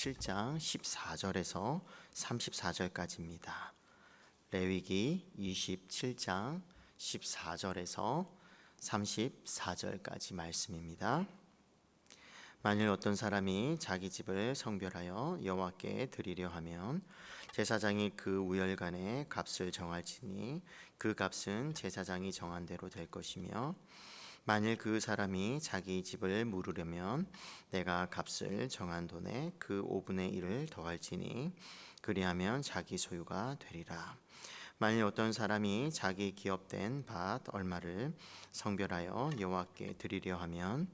27장 14절에서 34절까지입니다. 레위기 27장 14절에서 34절까지 말씀입니다. 만일 어떤 사람이 자기 집을 성별하여 여호와께 드리려 하면 제사장이 그 우열간에 값을 정할지니 그 값은 제사장이 정한 대로 될 것이며, 만일 그 사람이 자기 집을 물으려면 내가 값을 정한 돈에 그 5분의 1을 더할지니 그리하면 자기 소유가 되리라. 만일 어떤 사람이 자기 기업된 밭 얼마를 성별하여 여호와께 드리려 하면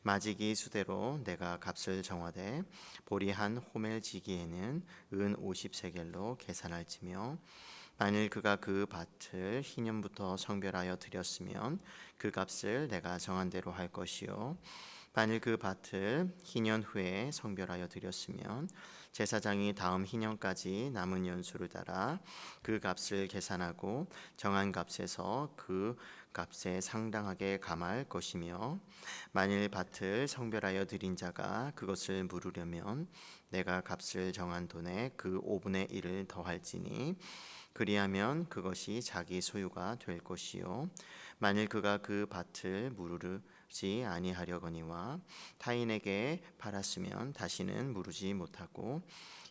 마지기 수대로 내가 값을 정하되 보리 한 호멜 지기에는 은 50세겔로 계산할지며, 만일 그가 그 밭을 희년부터 성별하여 드렸으면 그 값을 내가 정한 대로 할 것이요, 만일 그 밭을 희년 후에 성별하여 드렸으면 제사장이 다음 희년까지 남은 연수를 따라 그 값을 계산하고 정한 값에서 그 값에 상당하게 감할 것이며, 만일 밭을 성별하여 드린 자가 그것을 물으려면 내가 값을 정한 돈에 그 5분의 1을 더할지니 그리하면 그것이 자기 소유가 될 것이요, 만일 그가 그 밭을 무르지 아니하려거니와 타인에게 팔았으면 다시는 무르지 못하고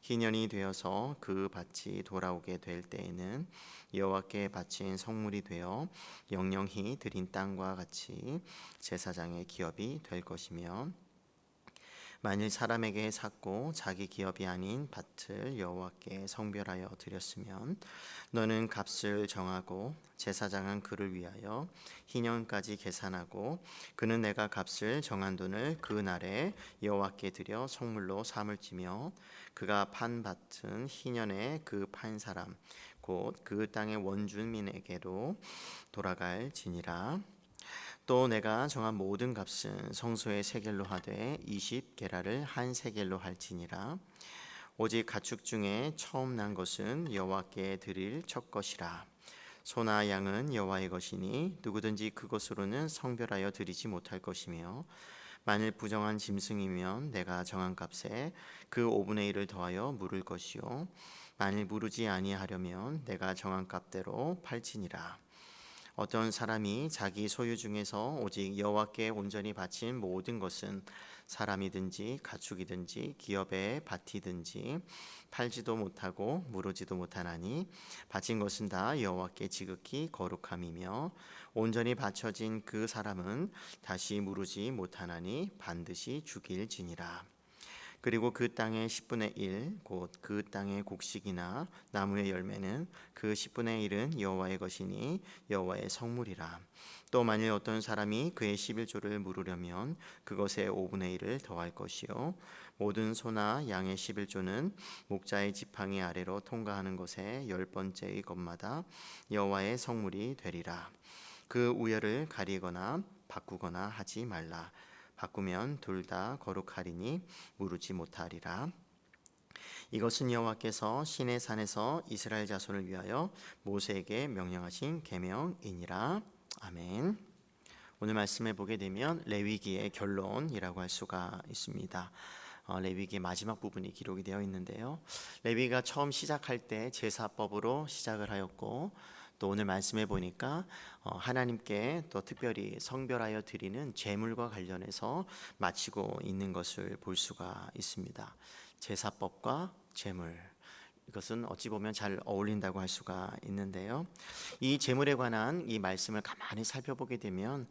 희년이 되어서 그 밭이 돌아오게 될 때에는 여호와께 바친 성물이 되어 영영히 드린 땅과 같이 제사장의 기업이 될 것이며, 만일 사람에게 샀고 자기 기업이 아닌 밭을 여호와께 성별하여 드렸으면 너는 값을 정하고 제사장은 그를 위하여 희년까지 계산하고 그는 내가 값을 정한 돈을 그 날에 여호와께 드려 성물로 삼을지며, 그가 판 밭은 희년에 그 판 사람 곧 그 땅의 원주민에게로 돌아갈지니라. 또 내가 정한 모든 값은 성소의 세겔로 하되 20게라를 한 세겔로 할지니라. 오직 가축 중에 처음 난 것은 여호와께 드릴 첫 것이라. 소나 양은 여호와의 것이니 누구든지 그것으로는 성별하여 드리지 못할 것이며, 만일 부정한 짐승이면 내가 정한 값에 그 5분의 1을 더하여 물을 것이요, 만일 무르지 아니하려면 내가 정한 값대로 팔지니라. 어떤 사람이 자기 소유 중에서 오직 여호와께 온전히 바친 모든 것은 사람이든지 가축이든지 기업의 밭이든지 팔지도 못하고 무르지도 못하나니 바친 것은 다 여호와께 지극히 거룩함이며, 온전히 바쳐진 그 사람은 다시 무르지 못하나니 반드시 죽일지니라. 그리고 그 땅의 10분의 1 곧 그 땅의 곡식이나 나무의 열매는 그 10분의 1은 여호와의 것이니 여호와의 성물이라. 또 만일 어떤 사람이 그의 11조를 물으려면 그것의 5분의 1을 더할 것이요, 모든 소나 양의 11조는 목자의 지팡이 아래로 통과하는 것의 10번째의 것마다 여호와의 성물이 되리라. 그 우열을 가리거나 바꾸거나 하지 말라. 바꾸면 둘 다 거룩하리니 무르지 못하리라. 이것은 여호와께서 시내 산에서 이스라엘 자손을 위하여 모세에게 명령하신 계명이니라. 아멘. 오늘 말씀에 보게 되면 레위기의 결론이라고 할 수가 있습니다. 레위기의 마지막 부분이 기록이 되어 있는데요, 레위기가 처음 시작할 때 제사법으로 시작을 하였고, 또 오늘 말씀해 보니까 하나님께 또 특별히 성별하여 드리는 제물과 관련해서 마치고 있는 것을 볼 수가 있습니다. 제사법과 제물, 이것은 어찌 보면 잘 어울린다고 할 수가 있는데요, 이 제물에 관한 이 말씀을 가만히 살펴보게 되면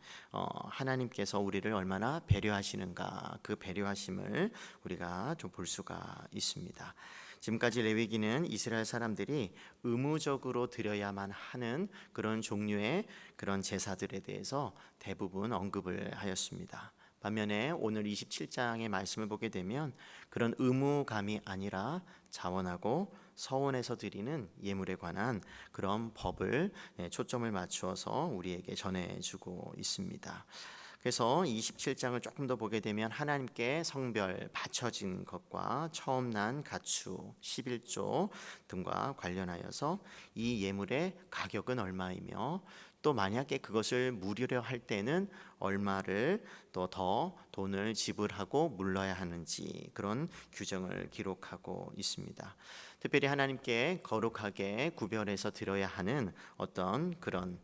하나님께서 우리를 얼마나 배려하시는가, 그 배려하심을 우리가 좀 볼 수가 있습니다. 지금까지 레위기는 이스라엘 사람들이 의무적으로 드려야만 하는 그런 종류의 그런 제사들에 대해서 대부분 언급을 하였습니다. 반면에 오늘 27장의 말씀을 보게 되면 그런 의무감이 아니라 자원하고 서원해서 드리는 예물에 관한 그런 법을 초점을 맞추어서 우리에게 전해주고 있습니다. 그래서 27장을 조금 더 보게 되면 하나님께 성별 바쳐진 것과 처음 난 가축 11조 등과 관련하여서 이 예물의 가격은 얼마이며 또 만약에 그것을 물으려 할 때는 얼마를 또 더 돈을 지불하고 물러야 하는지 그런 규정을 기록하고 있습니다. 특별히 하나님께 거룩하게 구별해서 드려야 하는 어떤 그런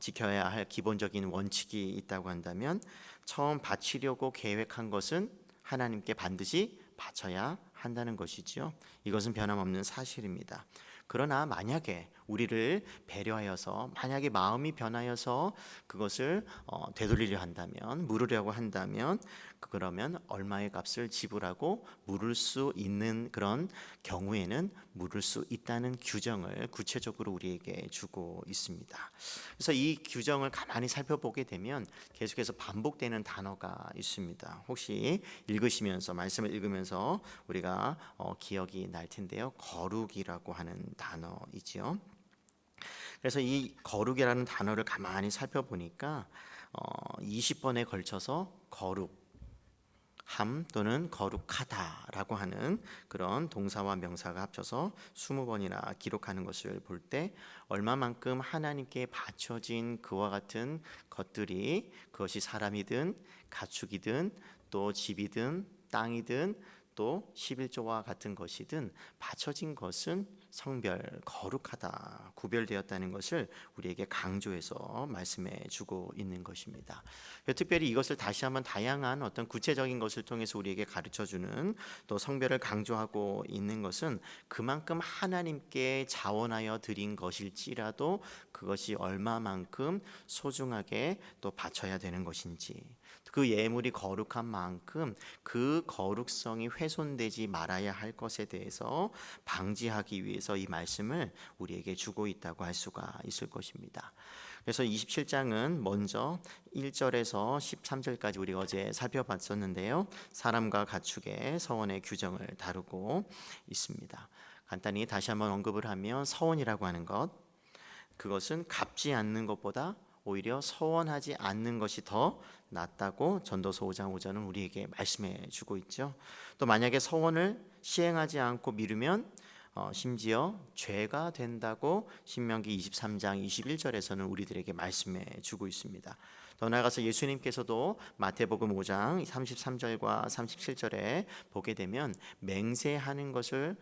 지켜야 할 기본적인 원칙이 있다고 한다면, 처음 바치려고 계획한 것은 하나님께 반드시 바쳐야 한다는 것이지요. 이것은 변함없는 사실입니다. 그러나 만약에 우리를 배려하여서, 만약에 마음이 변하여서 그것을 되돌리려 한다면, 물으려고 한다면, 그러면 얼마의 값을 지불하고 물을 수 있는 그런 경우에는 물을 수 있다는 규정을 구체적으로 우리에게 주고 있습니다. 그래서 이 규정을 가만히 살펴보게 되면 계속해서 반복되는 단어가 있습니다. 혹시 읽으시면서, 말씀을 읽으면서 우리가 기억이 날 텐데요. 거룩이라고 하는 단어이지요. 그래서 이 거룩이라는 단어를 가만히 살펴보니까 20번에 걸쳐서 거룩함 또는 거룩하다라고 하는 그런 동사와 명사가 합쳐서 20번이나 기록하는 것을 볼 때, 얼마만큼 하나님께 바쳐진 그와 같은 것들이, 그것이 사람이든 가축이든 또 집이든 땅이든 또 11조와 같은 것이든 바쳐진 것은 성별, 거룩하다, 구별되었다는 것을 우리에게 강조해서 말씀해 주고 있는 것입니다. 특별히 이것을 다시 한번 다양한 어떤 구체적인 것을 통해서 우리에게 가르쳐 주는, 또 성별을 강조하고 있는 것은 그만큼 하나님께 자원하여 드린 것일지라도 그것이 얼마만큼 소중하게 또 바쳐야 되는 것인지, 그 예물이 거룩한 만큼 그 거룩성이 훼손되지 말아야 할 것에 대해서 방지하기 위해서 이 말씀을 우리에게 주고 있다고 할 수가 있을 것입니다. 그래서 27장은 먼저 1절에서 13절까지 우리가 어제 살펴봤었는데요. 사람과 가축의 서원의 규정을 다루고 있습니다. 간단히 다시 한번 언급을 하면, 서원이라고 하는 것, 그것은 갚지 않는 것보다 오히려 서원하지 않는 것이 더 낫다고 전도서 5장 5절은 우리에게 말씀해 주고 있죠. 또 만약에 서원을 시행하지 않고 미루면 심지어 죄가 된다고 신명기 23장 21절에서는 우리들에게 말씀해 주고 있습니다. 더 나아가서 예수님께서도 마태복음 5장 33절과 37절에 보게 되면 맹세하는 것을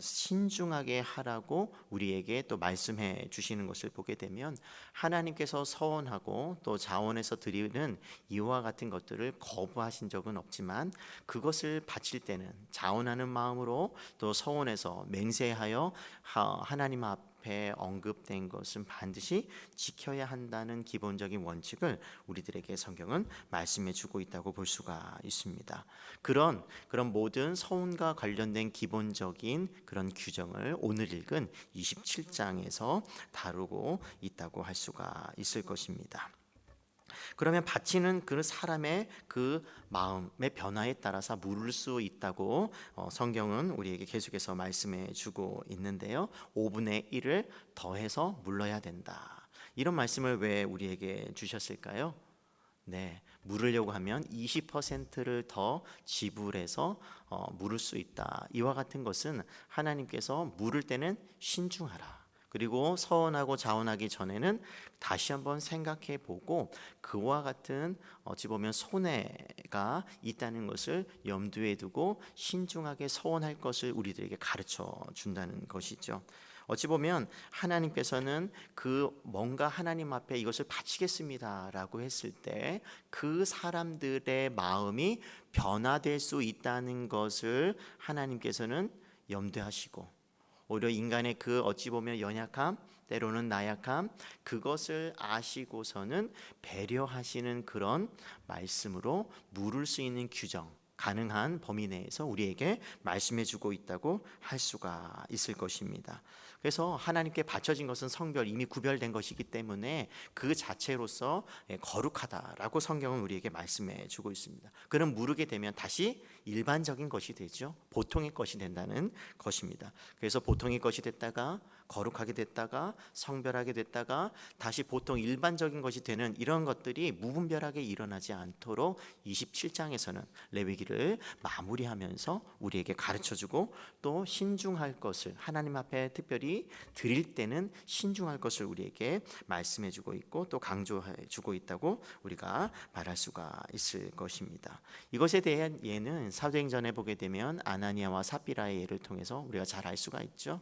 신중하게 하라고 우리에게 또 말씀해 주시는 것을 보게 되면, 하나님께서 서원하고 또 자원해서 드리는 이와 같은 것들을 거부하신 적은 없지만, 그것을 바칠 때는 자원하는 마음으로 또 서원해서 맹세하여 하나님 앞에 언급된 것은 반드시 지켜야 한다는 기본적인 원칙을 우리들에게 성경은 말씀해 주고 있다고 볼 수가 있습니다. 그런 모든 서원과 관련된 기본적인 그런 규정을 오늘 읽은 27장에서 다루고 있다고 할 수가 있을 것입니다. 그러면 바치는 그 사람의 그 마음의 변화에 따라서 물을 수 있다고 성경은 우리에게 계속해서 말씀해 주고 있는데요. 5분의 1을 더해서 물러야 된다. 이런 말씀을 왜 우리에게 주셨을까요? 네, 물으려고 하면 20%를 더 지불해서 물을 수 있다. 이와 같은 것은 하나님께서 물을 때는 신중하라, 그리고 서원하고 자원하기 전에는 다시 한번 생각해 보고 그와 같은 어찌 보면 손해가 있다는 것을 염두에 두고 신중하게 서원할 것을 우리들에게 가르쳐 준다는 것이죠. 어찌 보면 하나님께서는 뭔가 하나님 앞에 이것을 바치겠습니다라고 했을 때 그 사람들의 마음이 변화될 수 있다는 것을 하나님께서는 염두하시고, 오히려 인간의 그 어찌 보면 연약함, 때로는 나약함, 그것을 아시고서는 배려하시는 그런 말씀으로 물을 수 있는 규정, 가능한 범위 내에서 우리에게 말씀해 주고 있다고 할 수가 있을 것입니다. 그래서 하나님께 바쳐진 것은 성별, 이미 구별된 것이기 때문에 그 자체로서 거룩하다라고 성경은 우리에게 말씀해 주고 있습니다. 그럼 물으게 되면 다시 일반적인 것이 되죠. 보통의 것이 된다는 것입니다. 그래서 보통의 것이 됐다가 거룩하게 됐다가 성별하게 됐다가 다시 보통 일반적인 것이 되는 이런 것들이 무분별하게 일어나지 않도록 27장에서는 레위기를 마무리하면서 우리에게 가르쳐주고 또 신중할 것을 하나님 앞에 특별히 드릴 때는 신중할 것을 우리에게 말씀해주고 있고 또 강조해주고 있다고 우리가 말할 수가 있을 것입니다. 이것에 대한 예는 사도행전에 보게 되면 아나니아와 삽비라의 예를 통해서 우리가 잘 알 수가 있죠.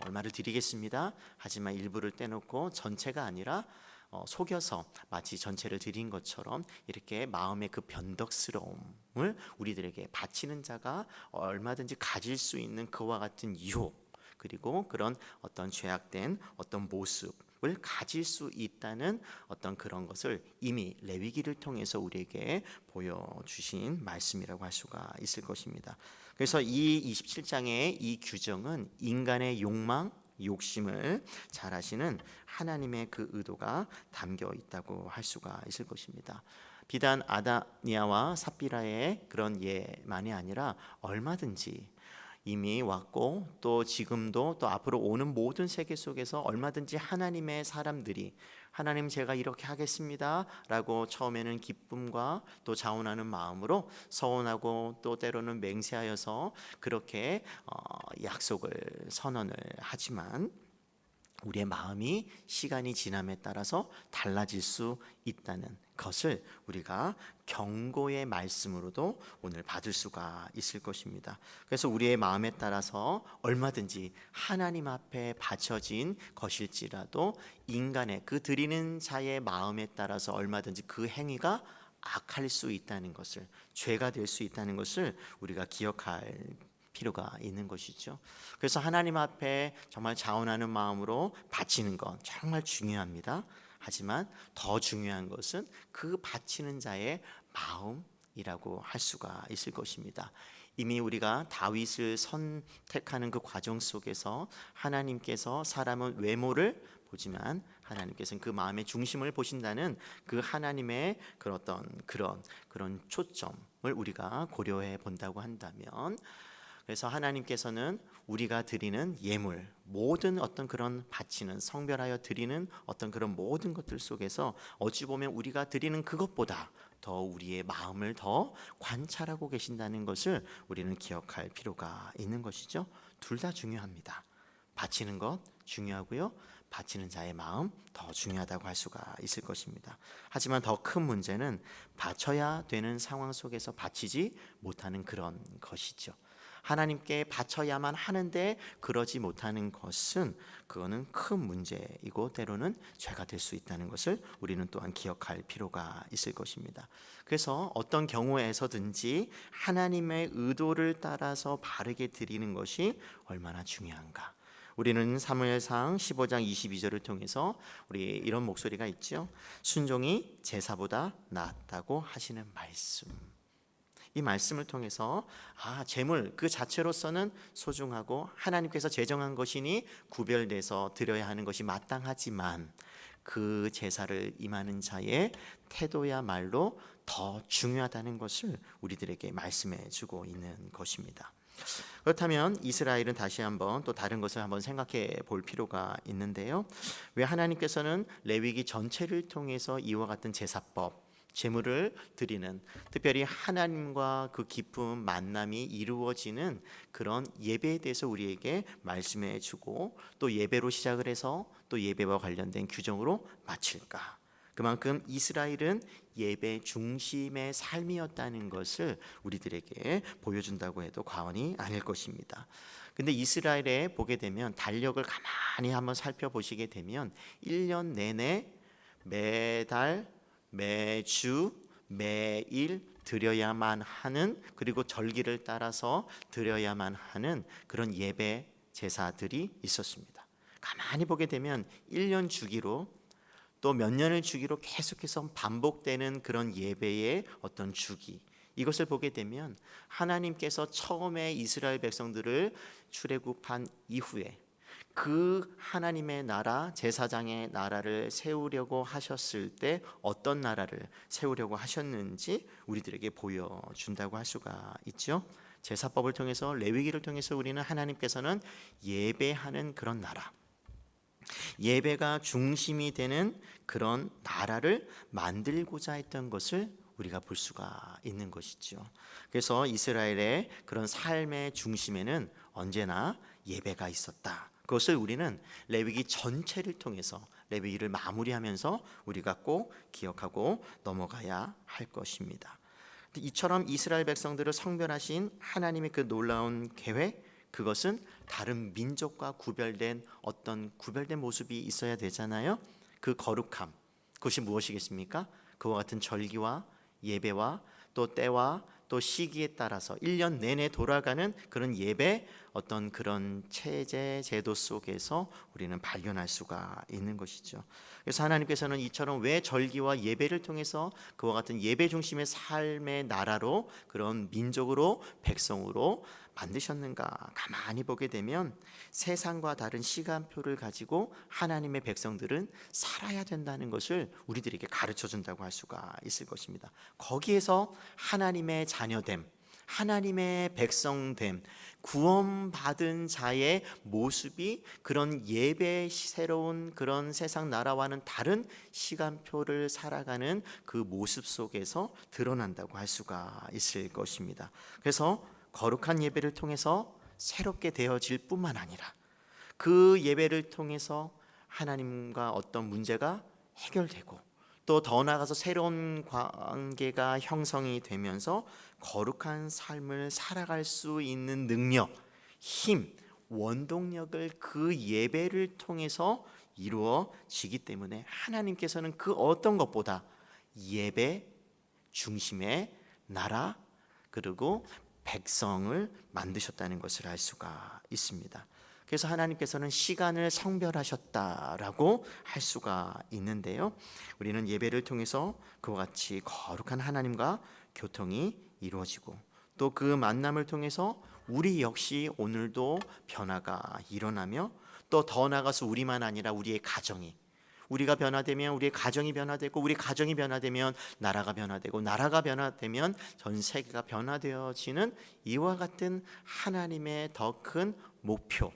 얼마를 드리겠습니다. 하지만 일부를 떼놓고 전체가 아니라 속여서 마치 전체를 드린 것처럼 이렇게 마음의 그 변덕스러움을 우리들에게 바치는 자가 얼마든지 가질 수 있는 그와 같은 유혹 그리고 그런 어떤 죄악된 어떤 모습을 가질 수 있다는 어떤 그런 것을 이미 레위기를 통해서 우리에게 보여주신 말씀이라고 할 수가 있을 것입니다. 그래서 이 27장의 이 규정은 인간의 욕망, 욕심을 잘 아시는 하나님의 그 의도가 담겨 있다고 할 수가 있을 것입니다. 비단 아다니아와 삽비라의 그런 예만이 아니라 얼마든지 이미 왔고 또 지금도 또 앞으로 오는 모든 세계 속에서 얼마든지 하나님의 사람들이 하나님 제가 이렇게 하겠습니다 라고 처음에는 기쁨과 또 자원하는 마음으로 서원하고 또 때로는 맹세하여서 그렇게 약속을 선언을 하지만 우리의 마음이 시간이 지남에 따라서 달라질 수 있다는 것을 우리가 경고의 말씀으로도 오늘 받을 수가 있을 것입니다. 그래서 우리의 마음에 따라서 얼마든지 하나님 앞에 바쳐진 것일지라도 인간의 그 드리는 자의 마음에 따라서 얼마든지 그 행위가 악할 수 있다는 것을, 죄가 될 수 있다는 것을 우리가 기억할 필요가 있는 것이죠. 그래서 하나님 앞에 정말 자원하는 마음으로 바치는 것 정말 중요합니다. 하지만 더 중요한 것은 그 바치는 자의 마음이라고 할 수가 있을 것입니다. 이미 우리가 다윗을 선택하는 그 과정 속에서 하나님께서 사람은 외모를 보지만 하나님께서는 그 마음의 중심을 보신다는 그 하나님의 그런 초점을 우리가 고려해 본다고 한다면, 그래서 하나님께서는 우리가 드리는 예물, 모든 어떤 그런 바치는 성별하여 드리는 어떤 그런 모든 것들 속에서 어찌 보면 우리가 드리는 그것보다 더 우리의 마음을 더 관찰하고 계신다는 것을 우리는 기억할 필요가 있는 것이죠. 둘 다 중요합니다. 바치는 것 중요하고요, 바치는 자의 마음 더 중요하다고 할 수가 있을 것입니다. 하지만 더 큰 문제는 바쳐야 되는 상황 속에서 바치지 못하는 그런 것이죠. 하나님께 바쳐야만 하는데 그러지 못하는 것은 그거는 큰 문제이고 때로는 죄가 될 수 있다는 것을 우리는 또한 기억할 필요가 있을 것입니다. 그래서 어떤 경우에서든지 하나님의 의도를 따라서 바르게 드리는 것이 얼마나 중요한가. 우리는 사무엘상 15장 22절을 통해서 우리 이런 목소리가 있죠. 순종이 제사보다 낫다고 하시는 말씀. 이 말씀을 통해서 제물 그 자체로서는 소중하고 하나님께서 제정한 것이니 구별돼서 드려야 하는 것이 마땅하지만 그 제사를 임하는 자의 태도야말로 더 중요하다는 것을 우리들에게 말씀해 주고 있는 것입니다. 그렇다면 이스라엘은 다시 한번 또 다른 것을 한번 생각해 볼 필요가 있는데요. 왜 하나님께서는 레위기 전체를 통해서 이와 같은 제사법, 제물을 드리는, 특별히 하나님과 그 깊은 만남이 이루어지는 그런 예배에 대해서 우리에게 말씀해 주고 또 예배로 시작을 해서 또 예배와 관련된 규정으로 마칠까? 그만큼 이스라엘은 예배 중심의 삶이었다는 것을 우리들에게 보여준다고 해도 과언이 아닐 것입니다. 근데 이스라엘에 보게 되면 달력을 가만히 한번 살펴보시게 되면 1년 내내 매달 매주 매일 드려야만 하는, 그리고 절기를 따라서 드려야만 하는 그런 예배 제사들이 있었습니다. 가만히 보게 되면 1년 주기로 또 몇 년을 주기로 계속해서 반복되는 그런 예배의 어떤 주기, 이것을 보게 되면 하나님께서 처음에 이스라엘 백성들을 출애굽한 이후에 그 하나님의 나라, 제사장의 나라를 세우려고 하셨을 때 어떤 나라를 세우려고 하셨는지 우리들에게 보여준다고 할 수가 있죠. 제사법을 통해서, 레위기를 통해서 우리는 하나님께서는 예배하는 그런 나라, 예배가 중심이 되는 그런 나라를 만들고자 했던 것을 우리가 볼 수가 있는 것이죠. 그래서 이스라엘의 그런 삶의 중심에는 언제나 예배가 있었다. 그것을 우리는 레위기 전체를 통해서, 레위기를 마무리하면서 우리가 꼭 기억하고 넘어가야 할 것입니다. 이처럼 이스라엘 백성들을 성별하신 하나님의 그 놀라운 계획, 그것은 다른 민족과 구별된 어떤 구별된 모습이 있어야 되잖아요. 그 거룩함, 그것이 무엇이겠습니까? 그와 같은 절기와 예배와 또 때와 또 시기에 따라서 1년 내내 돌아가는 그런 예배, 어떤 그런 체제 제도 속에서 우리는 발견할 수가 있는 것이죠. 그래서 하나님께서는 이처럼 왜 절기와 예배를 통해서 그와 같은 예배 중심의 삶의 나라로, 그런 민족으로, 백성으로 만드셨는가 가만히 보게 되면 세상과 다른 시간표를 가지고 하나님의 백성들은 살아야 된다는 것을 우리들에게 가르쳐 준다고 할 수가 있을 것입니다. 거기에서 하나님의 자녀됨, 하나님의 백성됨, 구원받은 자의 모습이 그런 예배, 새로운 그런 세상 나라와는 다른 시간표를 살아가는 그 모습 속에서 드러난다고 할 수가 있을 것입니다. 그래서 거룩한 예배를 통해서 새롭게 되어질 뿐만 아니라 그 예배를 통해서 하나님과 어떤 문제가 해결되고 또 더 나아가서 새로운 관계가 형성이 되면서 거룩한 삶을 살아갈 수 있는 능력, 힘, 원동력을 그 예배를 통해서 이루어지기 때문에 하나님께서는 그 어떤 것보다 예배 중심의 나라, 그리고 백성을 만드셨다는 것을 알 수가 있습니다. 그래서 하나님께서는 시간을 성별하셨다라고 할 수가 있는데요, 우리는 예배를 통해서 그와 같이 거룩한 하나님과 교통이 이루어지고 또 그 만남을 통해서 우리 역시 오늘도 변화가 일어나며 또 더 나아가서 우리만 아니라 우리의 가정이, 우리가 변화되면 우리의 가정이 변화되고 우리 가정이 변화되면 나라가 변화되고 나라가 변화되면 전 세계가 변화되어지는 이와 같은 하나님의 더 큰 목표,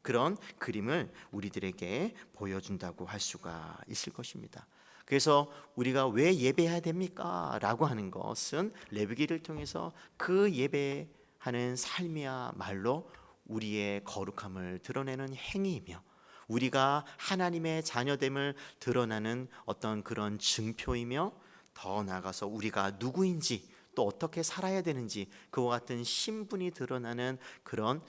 그런 그림을 우리들에게 보여준다고 할 수가 있을 것입니다. 그래서 우리가 왜 예배해야 됩니까? 라고 하는 것은 레위기를 통해서 그 예배하는 삶이야말로 우리의 거룩함을 드러내는 행위이며 우리가 하나님의 자녀됨을 드러나는 어떤 그런 증표이며 더 나아가서 우리가 누구인지 또 어떻게 살아야 되는지 그와 같은 신분이 드러나는 그런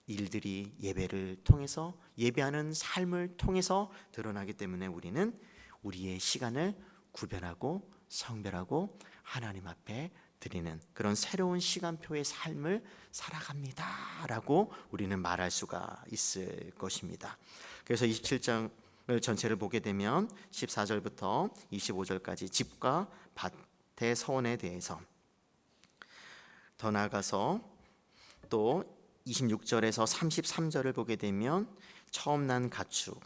일들이 예배를 통해서, 예배하는 삶을 통해서 드러나기 때문에 우리는 우리의 시간을 구별하고 성별하고 하나님 앞에 드리는 그런 새로운 시간표의 삶을 살아갑니다 라고 우리는 말할 수가 있을 것입니다. 그래서 27장을 전체를 보게 되면 14절부터 25절까지 집과 밭의 서원에 대해서, 더 나아가서 또 26절에서 33절을 보게 되면 처음 난 가축,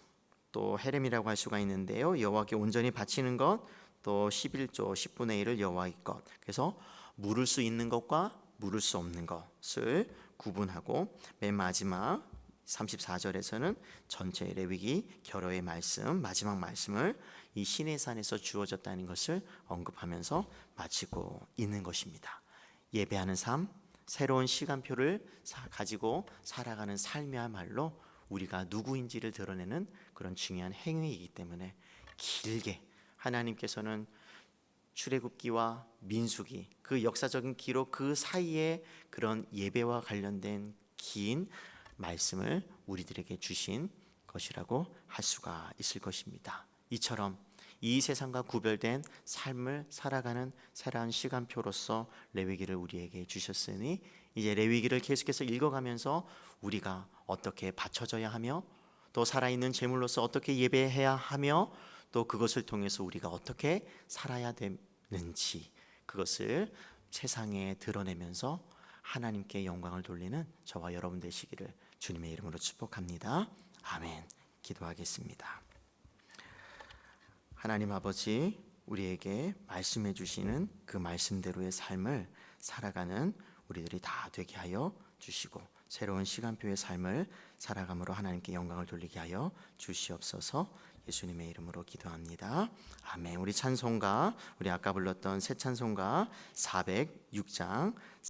또 헤렘이라고 할 수가 있는데요, 여호와께 온전히 바치는 것, 또 11조 10분의 1을 여호와의 것, 그래서 물을 수 있는 것과 물을 수 없는 것을 구분하고 맨 마지막 34절에서는 전체 레위기 결어의 말씀, 마지막 말씀을 이 시내산에서 주어졌다는 것을 언급하면서 마치고 있는 것입니다. 예배하는 삶, 새로운 시간표를 가지고 살아가는 삶이야말로 우리가 누구인지를 드러내는 그런 중요한 행위이기 때문에 길게 하나님께서는 출애굽기와 민수기, 그 역사적인 기록 그 사이에 그런 예배와 관련된 긴 말씀을 우리들에게 주신 것이라고 할 수가 있을 것입니다. 이처럼 이 세상과 구별된 삶을 살아가는 새로운 시간표로서 레위기를 우리에게 주셨으니 이제 레위기를 계속해서 읽어가면서 우리가 어떻게 바쳐져야 하며 또 살아있는 제물로서 어떻게 예배해야 하며 또 그것을 통해서 우리가 어떻게 살아야 되는지 그것을 세상에 드러내면서 하나님께 영광을 돌리는 저와 여러분 되시기를 주님의 이름으로 축복합니다. 아멘. 기도하겠습니다. 하나님 아버지, 우리에게 말씀해 주시는 그 말씀대로의 삶을 살아가는 우리들이 다 되게 하여 주시고, 새로운 시간표의 삶을 살아감으로 하나님께 영광을 돌리게 하여 주시옵소서. 예수님의 이름으로 기도합니다. 아멘. 우리 찬송가, 우리 아까 불렀던 새 찬송가 406장